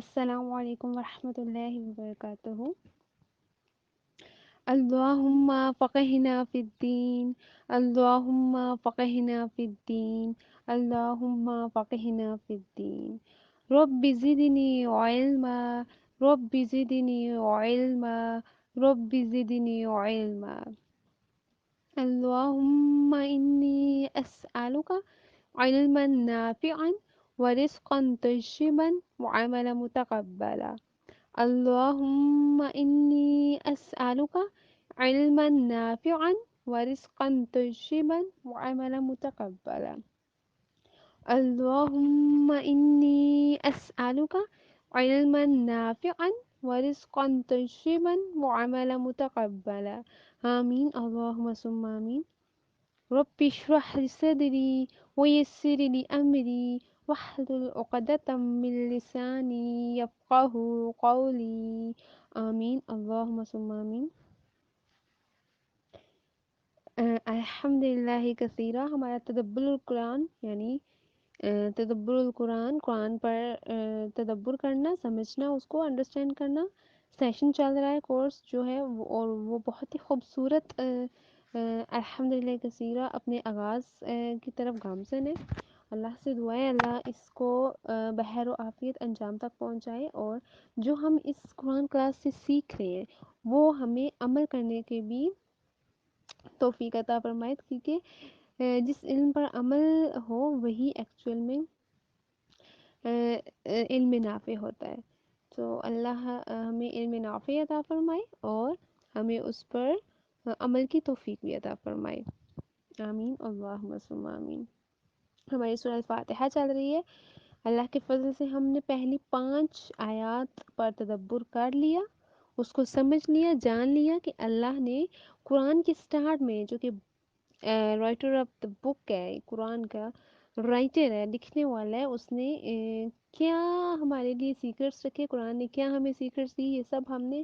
السلام علیکم ورحمۃ اللہ وبرکاتہ. اللہم فقہنا فی الدین. اللہم فقہنا فی الدین. اللہم فقہنا فی الدین. رب زدنی علما. رب زدنی علما. رب زدنی علما. اللہم انی اسألک علما نافعا ورزقا طیبا وعملا متقبلا. اللهم إني أسألك علما نافعا ورزقا طيبا وعملا متقبلا. اللهم إني أسألك علما نافعا ورزقا طيبا وعملا متقبلا. آمين اللهم ثم آمين. رب اشرح لي صدري ويسر لي أمري واحلل عقدة من لساني يفقه قولي. آمین اللہم ثم آمین. الحمد للہ کثیرہ. ہمارا تدبر القرآن یعنی تدبر القرآن، قرآن پر تدبر کرنا، سمجھنا، اس کو انڈرسٹینڈ کرنا سیشن چل رہا ہے، کورس جو ہے اور وہ بہت ہی خوبصورت الحمد للہ کثیرہ اپنے آغاز کی طرف گامزن ہے. اللہ سے دعا ہے اللہ اس کو بخیر و عافیت انجام تک پہنچائے، اور جو ہم اس قرآن کلاس سے سیکھ رہے ہیں وہ ہمیں عمل کرنے کے بھی توفیق عطا فرمائے، کیونکہ جس علم پر عمل ہو وہی ایکچوئل میں علم نافع ہوتا ہے. تو اللہ ہمیں علم نافع عطا فرمائے اور ہمیں اس پر عمل کی توفیق بھی عطا فرمائے. آمین اللہم ثم آمین. ہماری سورہ فاتحہ چل رہی ہے. اللہ کے فضل سے ہم نے پہلی 5 آیات پر تدبر کر لیا، اس کو سمجھ لیا، جان لیا کہ اللہ نے قرآن کی سٹارٹ میں، جو کہ رائٹر آف دا بک ہے، قرآن کا رائٹر ہے، لکھنے والا ہے، اس نے کیا ہمارے لیے سیکرٹس رکھے، قرآن نے کیا ہمیں سیکرٹس دی، یہ سب ہم نے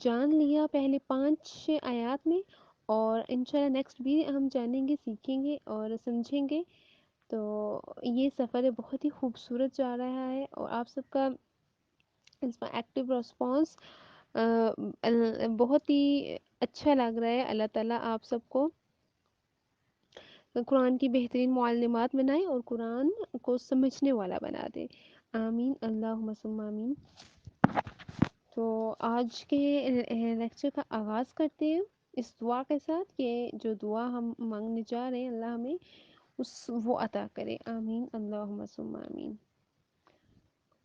جان لیا پہلے 5 آیات میں، اور انشاءاللہ نیکسٹ بھی ہم جانیں گے، سیکھیں گے اور سمجھیں گے. تو یہ سفر بہت ہی خوبصورت جا رہا ہے اور آپ سب کا اس میں ایکٹیو رسپانس بہت ہی اچھا لگ رہا ہے. اللہ تعالیٰ آپ سب کو قرآن کی بہترین معلمات بنائے اور قرآن کو سمجھنے والا بنا دے. آمین اللہم ثم آمین. تو آج کے لیکچر کا آغاز کرتے ہیں اس دعا کے ساتھ کہ جو دعا ہم مانگنے جا رہے ہیں اللہ ہمیں وہ عطا کرے. آمین اللہم ثم آمین.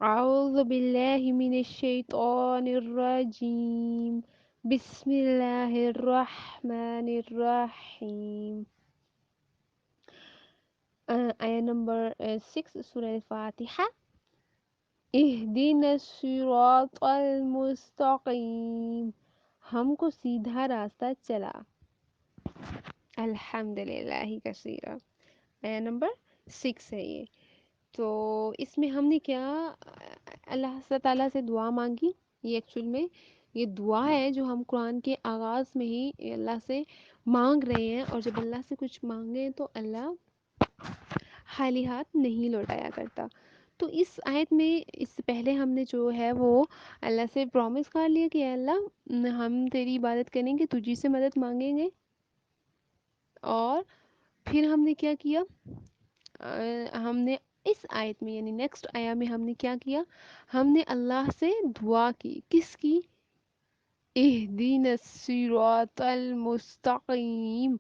اعوذ باللہ من الشیطان الرجیم. بسم اللہ الرحمن الرحیم. آیا نمبر 6 سورہ فاتحہ. اہدنا الصراط المستقیم. ہم کو سیدھا راستہ چلا. الحمد للہ کثیرہ. آیا نمبر 6 ہے یہ. تو اس میں ہم نے کیا اللہ تعالیٰ سے دعا مانگی. یہ ایکچوئل میں یہ دعا ہے جو ہم قرآن کے آغاز میں ہی اللہ سے مانگ رہے ہیں، اور جب اللہ سے کچھ مانگے تو اللہ خالی ہاتھ نہیں لوٹایا کرتا. تو اس آیت میں اس سے پہلے ہم نے جو ہے وہ اللہ سے پرومس کر لیا کہ اے اللہ ہم تیری عبادت کریں گے، تجھی سے مدد مانگیں گے. اور پھر ہم نے کیا کیا، ہم نے اس آیت میں یعنی نیکسٹ آیا میں ہم نے کیا کیا، ہم نے اللہ سے دعا کی. کس کی؟ اہدینا الصراط المستقیم،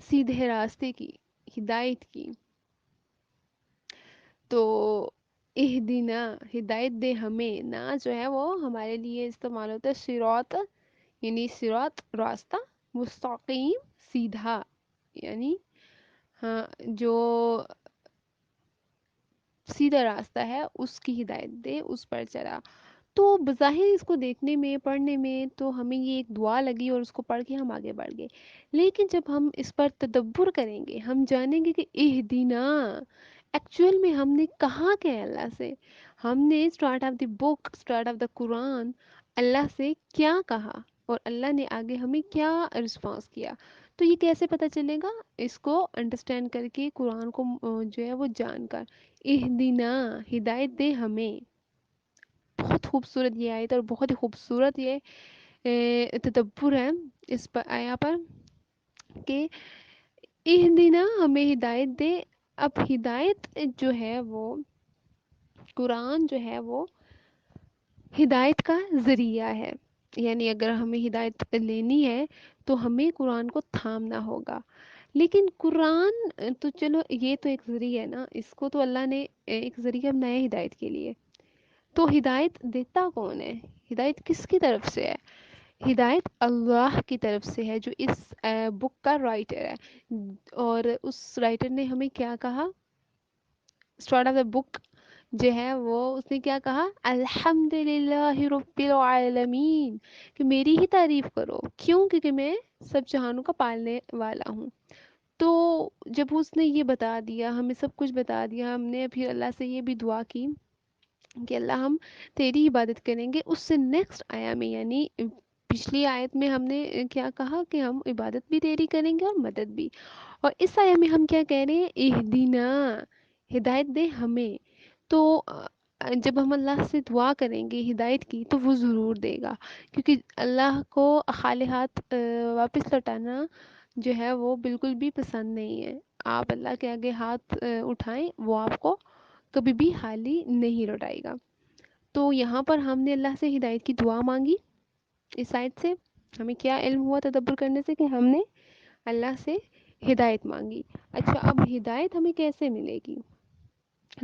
سیدھے راستے کی، ہدایت کی. تو اہدینا ہدایت دے ہمیں، نا جو ہے وہ ہمارے لیے استعمال ہوتا ہے صراط یعنی صراط راستہ، مستقیم سیدھا یعنی ہاں جو سیدھا راستہ ہے اس کی ہدایت دے، اس پر چلا. تو بظاہر اس کو دیکھنے میں پڑھنے میں تو ہمیں یہ ایک دعا لگی اور اس کو پڑھ کے ہم آگے بڑھ گئے، لیکن جب ہم اس پر تدبر کریں گے ہم جانیں گے کہ اہدینا ایکچوئل میں ہم نے کہا کہ اللہ سے، ہم نے start of the book, start of the Quran اللہ سے کیا کہا اور اللہ نے آگے ہمیں کیا رسپانس کیا. تو یہ کیسے پتہ چلے گا؟ اس کو انڈرسٹینڈ کر کے، قرآن کو جو ہے وہ جان کر. اہدینا ہدایت دے ہمیں. بہت خوبصورت یہ آیت اور بہت ہی خوبصورت یہ تدبر ہے اس پر آیا پر کہ اہدنا ہمیں ہدایت دے. اب ہدایت جو ہے وہ قرآن جو ہے وہ ہدایت کا ذریعہ ہے. یعنی اگر ہمیں ہدایت لینی ہے تو ہمیں قرآن کو تھامنا ہوگا. لیکن قرآن تو چلو یہ تو ایک ذریعہ ہے نا, اس کو تو اللہ نے ایک ذریعہ بنایا ہے ہدایت کے لیے. تو ہدایت دیتا کون ہے؟ ہدایت کس کی طرف سے ہے؟ ہدایت اللہ کی طرف سے ہے جو اس بک کا رائٹر ہے. اور اس رائٹر نے ہمیں کیا کہا اسٹارٹ آف دا بک جو ہے وہ اس نے کیا کہا؟ الحمد للہ رب العالمین, کہ میری ہی تعریف کرو. کیوں؟ کیونکہ میں سب جہانوں کا پالنے والا ہوں. تو جب اس نے یہ بتا دیا, ہمیں سب کچھ بتا دیا, ہم نے پھر اللہ سے یہ بھی دعا کی کہ اللہ ہم تیری عبادت کریں گے. اس سے نیکسٹ آیا میں یعنی پچھلی آیت میں ہم نے کیا کہا کہ ہم عبادت بھی تیری کریں گے اور مدد بھی. اور اس آیت میں ہم کیا کہہ رہے ہیں؟ اہدینا, ہدایت دے ہمیں. تو جب ہم اللہ سے دعا کریں گے ہدایت کی تو وہ ضرور دے گا, کیونکہ اللہ کو خالی ہاتھ واپس لوٹانا جو ہے وہ بالکل بھی پسند نہیں ہے. آپ اللہ کے آگے ہاتھ اٹھائیں, وہ آپ کو کبھی بھی خالی نہیں لوٹائے گا. تو یہاں پر ہم نے اللہ سے ہدایت کی دعا مانگی. اس آیت سے ہمیں کیا علم ہوا تدبر کرنے سے؟ کہ ہم نے اللہ سے ہدایت مانگی. اچھا, اب ہدایت ہمیں کیسے ملے گی؟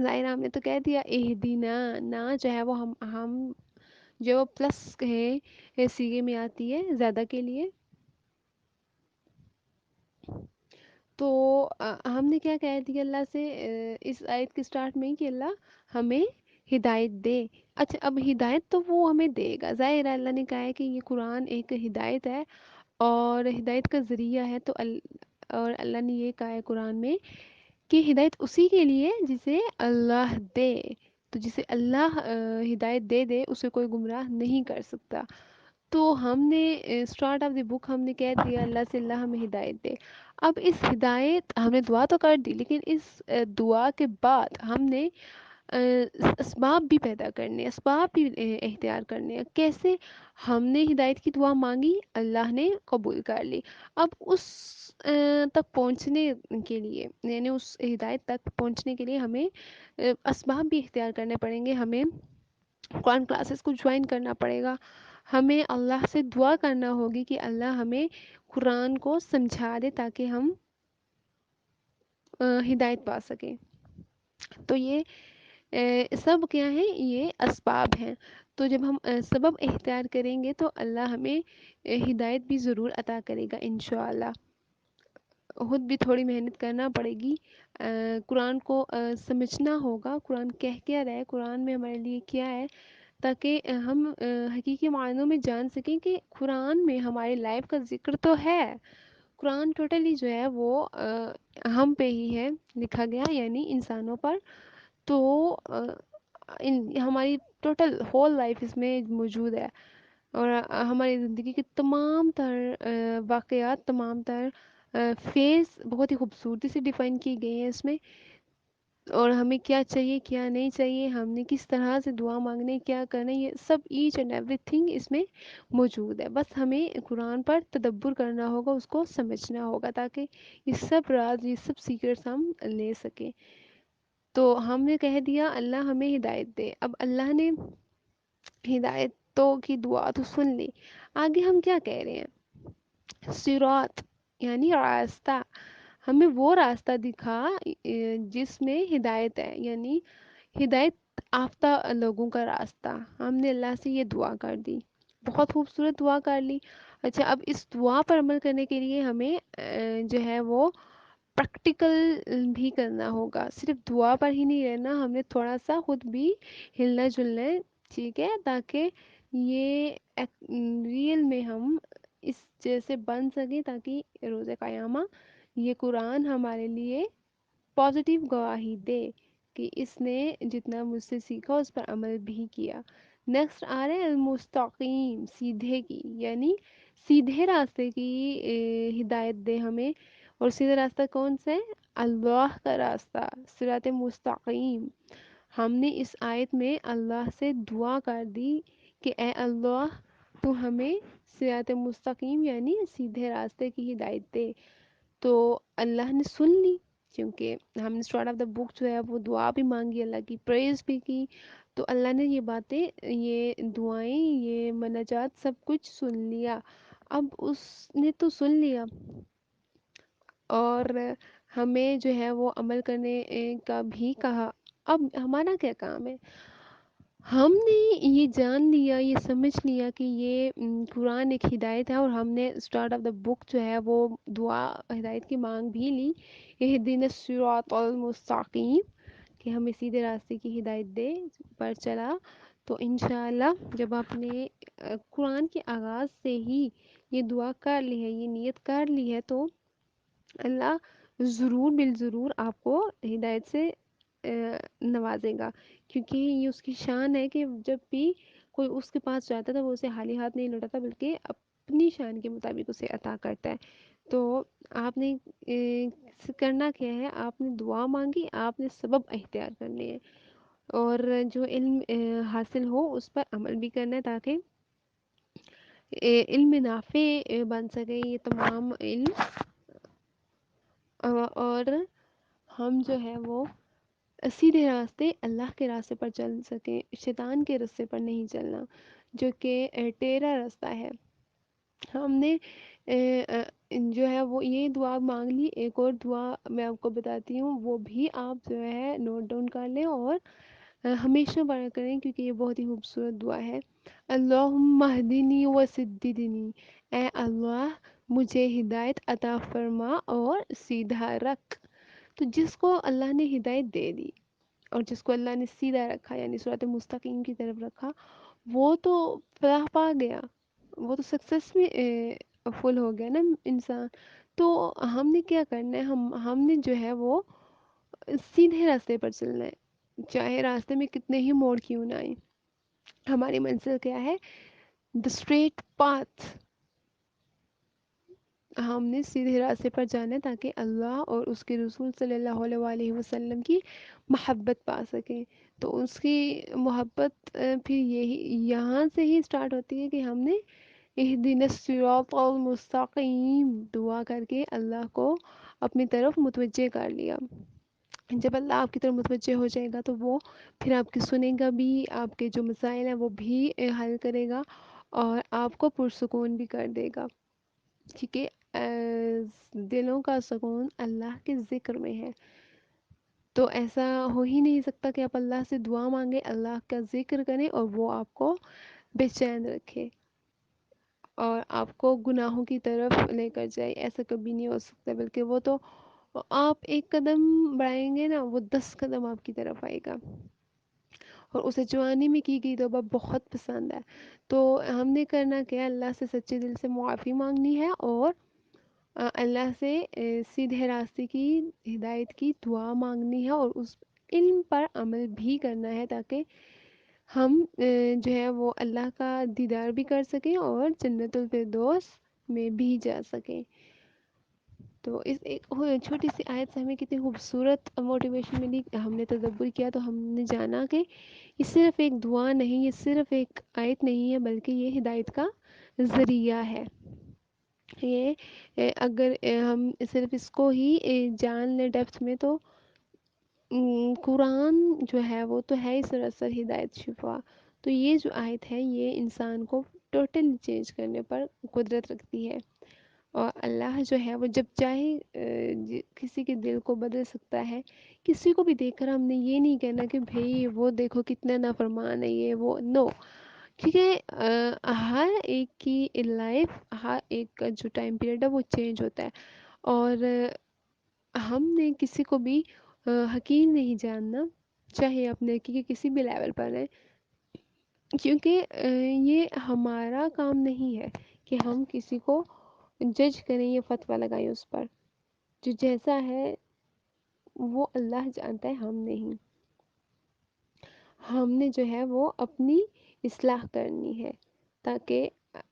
ظاہر ہم نے تو کہہ دیا اہدینا, نا جو ہے وہ ہم جو وہ پلس ہے سیغے میں آتی ہے زیادہ کے لیے. تو ہم نے کیا کہہ دیا اللہ سے اس آیت کے سٹارٹ میں کہ اللہ ہمیں ہدایت دے. اچھا, اب ہدایت تو وہ ہمیں دے گا, ظاہر ہے اللہ نے کہا ہے کہ یہ قرآن ایک ہدایت ہے اور ہدایت کا ذریعہ ہے. تو اور اللہ نے یہ کہا ہے قرآن میں کہ ہدایت اسی کے لیے جسے اللہ دے. تو جسے اللہ ہدایت دے دے اسے کوئی گمراہ نہیں کر سکتا. تو ہم نے اسٹارٹ آف دی بک ہم نے کہہ دیا اللہ سے اللہ ہمیں ہدایت دے. اب اس ہدایت ہم نے دعا تو کر دی, لیکن اس دعا کے بعد ہم نے اسباب بھی پیدا کرنے, اسباب بھی اختیار کرنے. کیسے؟ ہم نے ہدایت کی دعا مانگی, اللہ نے قبول کر لی. اب اس تک پہنچنے کے لیے یعنی اس ہدایت تک پہنچنے کے لیے ہمیں اسباب بھی اختیار کرنے پڑیں گے. ہمیں قرآن کلاسز کو جوائن کرنا پڑے گا, ہمیں اللہ سے دعا کرنا ہوگی کہ اللہ ہمیں قرآن کو سمجھا دے تاکہ ہم ہدایت پا سکیں. تو یہ سب کیا ہیں؟ یہ اسباب ہیں. تو جب ہم سبب اختیار کریں گے تو اللہ ہمیں ہدایت بھی ضرور عطا کرے گا انشاءاللہ. خود بھی تھوڑی محنت کرنا پڑے گی, قرآن کو سمجھنا ہوگا, قرآن کہہ کیا رہا ہے, قرآن میں ہمارے لیے کیا ہے, تاکہ ہم حقیقی معنوں میں جان سکیں کہ قرآن میں ہماری لائف کا ذکر تو ہے. قرآن ٹوٹلی جو ہے وہ ہم پہ ہی ہے لکھا گیا, یعنی انسانوں پر. تو ہماری ٹوٹل ہول لائف اس میں موجود ہے, اور ہماری زندگی کے تمام تر واقعات, تمام تر فیز بہت ہی خوبصورتی سے ڈیفائن کی گئی ہیں اس میں. اور ہمیں کیا چاہیے کیا نہیں چاہیے, ہم نے کس طرح سے دعا مانگنے, کیا کرنا, یہ سب ایچ اینڈ ایوری تھنگ اس میں موجود ہے. بس ہمیں قرآن پر تدبر کرنا ہوگا, اس کو سمجھنا ہوگا, تاکہ یہ سب راز, یہ سب سیکرٹس ہم لے سکیں. تو ہم نے کہہ دیا اللہ ہمیں ہدایت دے. اب اللہ نے ہدایت تو کی دعا تو سن لی, آگے ہم کیا کہہ رہے ہیں؟ صراط یعنی راستہ, ہمیں وہ راستہ دکھا جس میں ہدایت ہے, یعنی ہدایت یافتہ لوگوں کا راستہ. ہم نے اللہ سے یہ دعا کر دی, بہت خوبصورت دعا کر لی. اچھا, اب اس دعا پر عمل کرنے کے لیے ہمیں جو ہے وہ پریکٹیکل بھی کرنا ہوگا. صرف دعا پر ہی نہیں رہنا, ہمیں تھوڑا سا خود بھی ہلنا جلنا ہے, ٹھیک ہے, تاکہ یہ ریئل میں ہم اس جیسے بن سکیں, تاکہ روز قیامہ یہ قرآن ہمارے لیے پازیٹیو گواہی دے کہ اس نے جتنا مجھ سے سیکھا اس پر عمل بھی کیا. نیکسٹ آ رہے ہیں المستقیم, سیدھے کی, یعنی سیدھے راستے کی ہدایت دے ہمیں. اور سیدھا راستہ کون سا ہے؟ اللہ کا راستہ, صراط مستقیم. ہم نے اس آیت میں اللہ سے دعا کر دی کہ اے اللہ تو ہمیں صراط مستقیم یعنی سیدھے راستے کی ہدایت دے. تو اللہ نے سن لی، کیونکہ ہم نے اسٹارٹ آف دا بک جو ہے وہ دعا بھی مانگی، اللہ کی پریز بھی کی. تو اللہ نے یہ باتیں، یہ دعائیں، یہ مناجات سب کچھ سن لیا. اب اس نے تو سن لیا، اور ہمیں جو ہے وہ عمل کرنے کا بھی کہا. اب ہمارا کیا کام ہے؟ ہم نے یہ جان لیا، یہ سمجھ لیا کہ یہ قرآن ایک ہدایت ہے، اور ہم نے اسٹارٹ آف دا بک جو ہے وہ دعا ہدایت کی مانگ بھی لی، اہدنا الصراط المستقیم، کہ ہمیں سیدھے راستے کی ہدایت دے، پر چلا. تو انشاءاللہ جب آپ نے قرآن کے آغاز سے ہی یہ دعا کر لی ہے، یہ نیت کر لی ہے، تو اللہ ضرور بالضرور آپ کو ہدایت سے نوازے گا. کیونکہ یہ اس کی شان ہے کہ جب بھی کوئی اس کے پاس جاتا تھا وہ اسے خالی ہاتھ نہیں لوٹاتا، بلکہ اپنی شان کے مطابق اسے عطا کرتا ہے. تو آپ نے کرنا کیا ہے؟ آپ نے دعا مانگی، آپ نے سبب اختیار کرنے ہیں، اور جو علم حاصل ہو اس پر عمل بھی کرنا ہے، تاکہ علم نافع بن سکے یہ تمام علم. اور ہم جو ہے وہ سیدھے راستے، اللہ کے راستے پر چل سکیں، شیطان کے راستے پر نہیں چلنا جو کہ ٹیڑھا راستہ ہے. ہم نے جو ہے وہ یہ دعا مانگ لی. ایک اور دعا میں آپ کو بتاتی ہوں، وہ بھی آپ جو ہے نوٹ ڈاؤن کر لیں اور ہمیشہ پڑھا کریں، کیونکہ یہ بہت ہی خوبصورت دعا ہے. اللہم اہدنی وسددنی، اے اللہ مجھے ہدایت عطا فرما اور سیدھا رکھ. تو جس کو اللہ نے ہدایت دے دی اور جس کو اللہ نے سیدھا رکھا، یعنی صراط مستقیم کی طرف رکھا، وہ تو فلاح پا گیا، وہ تو سکسیس میں فل ہو گیا نا انسان. تو ہم نے کیا کرنا ہے؟ ہم نے جو ہے وہ سیدھے راستے پر چلنا ہے، چاہے راستے میں کتنے ہی موڑ کیوں نہ آئیں. ہماری منزل کیا ہے؟ دا اسٹریٹ پاتھ. ہم نے سیدھے راستے پر جانا ہے تاکہ اللہ اور اس کے رسول صلی اللہ علیہ وآلہ وسلم کی محبت پا سکیں. تو اس کی محبت پھر یہی یہاں سے ہی سٹارٹ ہوتی ہے کہ ہم نے اہدنا الصراط المستقیم دعا کر کے اللہ کو اپنی طرف متوجہ کر لیا. جب اللہ آپ کی طرف متوجہ ہو جائے گا تو وہ پھر آپ کی سنے گا بھی، آپ کے جو مسائل ہیں وہ بھی حل کرے گا، اور آپ کو پرسکون بھی کر دے گا. کیونکہ دلوں کا سکون اللہ کے ذکر میں ہے. تو ایسا ہو ہی نہیں سکتا کہ آپ اللہ سے دعا مانگیں، اللہ کا ذکر کریں اور وہ آپ کو بے چین رکھے اور آپ کو گناہوں کی طرف لے کر جائے. ایسا کبھی نہیں ہو سکتا، بلکہ وہ تو آپ ایک قدم بڑھائیں گے نا، وہ 10 قدم آپ کی طرف آئے گا. اور اسے جوانی میں کی گئی توبہ بہت پسند ہے. تو ہم نے کرنا کیا؟ اللہ سے سچے دل سے معافی مانگنی ہے، اور اللہ سے سیدھے راستے کی ہدایت کی دعا مانگنی ہے، اور اس علم پر عمل بھی کرنا ہے، تاکہ ہم جو ہے وہ اللہ کا دیدار بھی کر سکیں اور جنت الفردوس میں بھی جا سکیں. تو اس ایک چھوٹی سی آیت سے ہمیں کتنی خوبصورت موٹیویشن ملی. ہم نے تدبر کیا تو ہم نے جانا کہ یہ صرف ایک دعا نہیں، یہ صرف ایک آیت نہیں ہے، بلکہ یہ ہدایت کا ذریعہ ہے. یہ اگر ہم صرف اس کو ہی جان لیں ڈیپتھ میں، تو قرآن جو ہے وہ تو ہے ہی سراسر ہدایت شفا. تو یہ جو آیت ہے یہ انسان کو ٹوٹل چینج کرنے پر قدرت رکھتی ہے، اور اللہ جو ہے وہ جب چاہے کسی کے دل کو بدل سکتا ہے. کسی کو بھی دیکھ کر ہم نے یہ نہیں کہنا کہ بھئی وہ دیکھو کتنا نافرمان ہے، یہ وہ نو. کیونکہ ہر ایک کی لائف، ہر ایک کا جو ٹائم پیریڈ ہے وہ چینج ہوتا ہے، اور ہم نے کسی کو بھی حقیر نہیں جاننا، چاہے اپنے کی کسی بھی لیول پر ہے. کیونکہ یہ ہمارا کام نہیں ہے کہ ہم کسی کو جج کریں یا فتویٰ لگائیں اس پر. جو جیسا ہے وہ اللہ جانتا ہے، ہم نہیں. ہم نے جو ہے وہ اپنی اصلاح کرنی ہے، تاکہ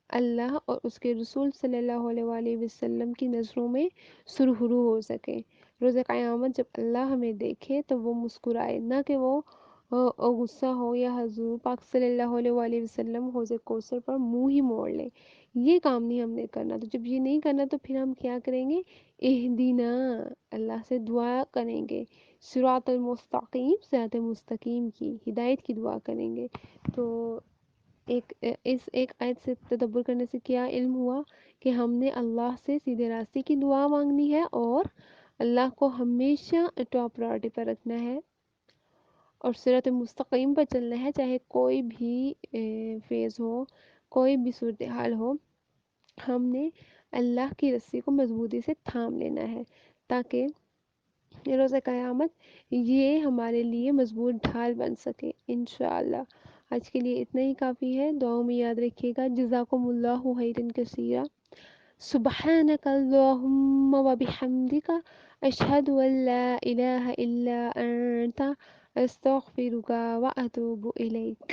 اللہ اور اس کے رسول صلی اللہ علیہ وآلہ وسلم کی نظروں میں سرخرو ہو سکے. روز قیامت جب اللہ ہمیں دیکھے تو وہ مسکرائے، نہ کہ وہ اور غصہ ہو یا حضور پاک صلی اللہ علیہ وآلہ وسلم حوض کوثر پر منہ ہی موڑ لیں، یہ کام نہیں ہم نے کرنا۔ تو جب یہ نہیں کرنا تو پھر ہم کیا کریں گے؟ اہدینا، اللہ سے دعا کریں گے، صراط المستقیم، صراط مستقیم کی ہدایت کی دعا کریں گے۔ تو اس ایک آیت سے تدبر کرنے سے کیا علم ہوا کہ ہم نے اللہ سے سیدھے راستے کی دعا مانگنی ہے، اور اللہ کو ہمیشہ ٹاپ پرائرٹی پر رکھنا ہے، اور صراط مستقیم پر چلنا ہے، چاہے کوئی بھی فیز ہو، کوئی بھی صورتحال ہو، ہم نے اللہ کی رسی کو مضبوطی سے تھام لینا ہے، تاکہ روز قیامت یہ ہمارے لیے مضبوط ڈھال بن سکے انشاءاللہ۔ آج کے لیے اتنا ہی کافی ہے، دعاؤں میں یاد رکھیے گا۔ جزاکم اللہ خیرا کثیرا، سبحانک اللہم و بحمدک، اشہد ان لا الہ الا انت، استغفرک و اتوب الیک۔